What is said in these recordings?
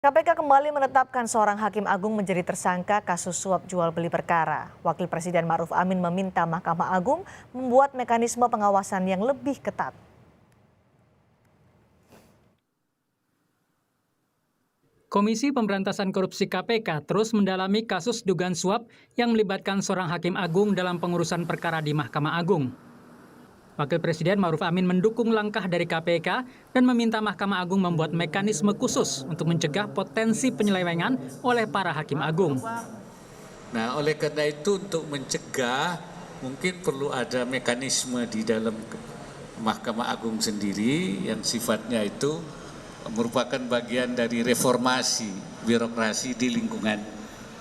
KPK kembali menetapkan seorang hakim agung menjadi tersangka kasus suap jual beli perkara. Wakil Presiden Ma'ruf Amin meminta Mahkamah Agung membuat mekanisme pengawasan yang lebih ketat. Komisi Pemberantasan Korupsi KPK terus mendalami kasus dugaan suap yang melibatkan seorang hakim agung dalam pengurusan perkara di Mahkamah Agung. Wakil Presiden Ma'ruf Amin mendukung langkah dari KPK dan meminta Mahkamah Agung membuat mekanisme khusus untuk mencegah potensi penyelewengan oleh para hakim agung. Nah, oleh karena itu untuk mencegah mungkin perlu ada mekanisme di dalam Mahkamah Agung sendiri yang sifatnya itu merupakan bagian dari reformasi birokrasi di lingkungan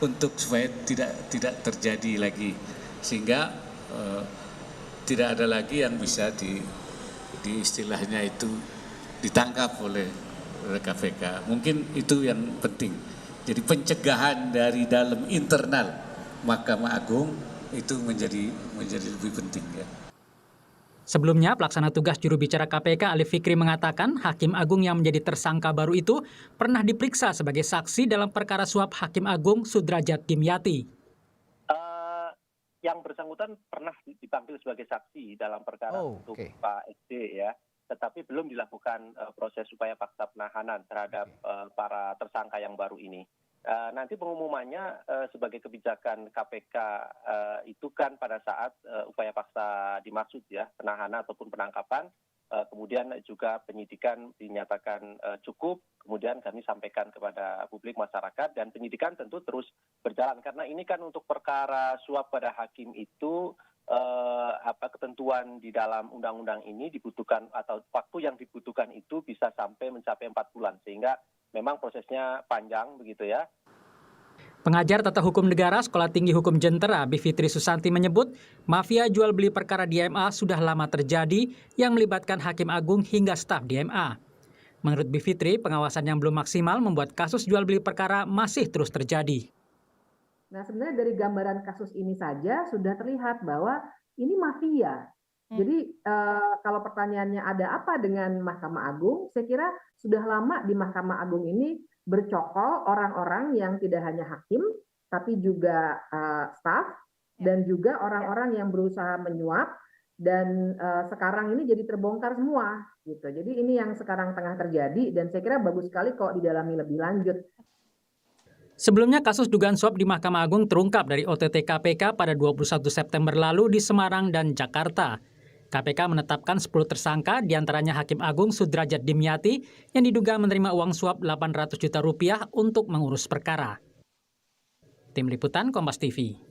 untuk supaya tidak terjadi lagi, sehingga tidak ada lagi yang bisa di istilahnya itu ditangkap oleh KPK. Mungkin itu yang penting. Jadi pencegahan dari dalam internal Mahkamah Agung itu menjadi lebih penting ya. Sebelumnya, pelaksana tugas juru bicara KPK Ali Fikri mengatakan Hakim Agung yang menjadi tersangka baru itu pernah diperiksa sebagai saksi dalam perkara suap Hakim Agung Sudrajat Dimyati. Yang bersangkutan pernah dipanggil sebagai saksi dalam perkara untuk Pak SD ya, tetapi belum dilakukan proses upaya paksa penahanan terhadap para tersangka yang baru ini. Nanti pengumumannya sebagai kebijakan KPK itu kan pada saat upaya paksa dimaksud ya, penahanan ataupun penangkapan, kemudian juga penyidikan dinyatakan cukup, kemudian kami sampaikan kepada publik masyarakat dan penyidikan tentu terus berjalan karena ini kan untuk perkara suap pada hakim itu ketentuan di dalam undang-undang ini dibutuhkan atau waktu yang dibutuhkan itu bisa sampai mencapai 4 bulan sehingga memang prosesnya panjang begitu ya. Pengajar Tata Hukum Negara Sekolah Tinggi Hukum Jentera Bivitri Susanti menyebut mafia jual beli perkara di MA sudah lama terjadi yang melibatkan Hakim Agung hingga staf di MA. Menurut Bivitri, pengawasan yang belum maksimal membuat kasus jual beli perkara masih terus terjadi. Nah, sebenarnya dari gambaran kasus ini saja sudah terlihat bahwa ini mafia. Jadi kalau pertanyaannya ada apa dengan Mahkamah Agung, saya kira sudah lama di Mahkamah Agung ini bercokol orang-orang yang tidak hanya hakim, tapi juga staf dan juga orang-orang yang berusaha menyuap dan sekarang ini jadi terbongkar semua gitu. Jadi ini yang sekarang tengah terjadi dan saya kira bagus sekali kalau didalami lebih lanjut. Sebelumnya kasus dugaan suap di Mahkamah Agung terungkap dari OTT KPK pada 21 September lalu di Semarang dan Jakarta. KPK menetapkan 10 tersangka, diantaranya Hakim Agung Sudrajat Dimyati yang diduga menerima uang suap 800 juta rupiah untuk mengurus perkara. Tim Liputan Kompas TV.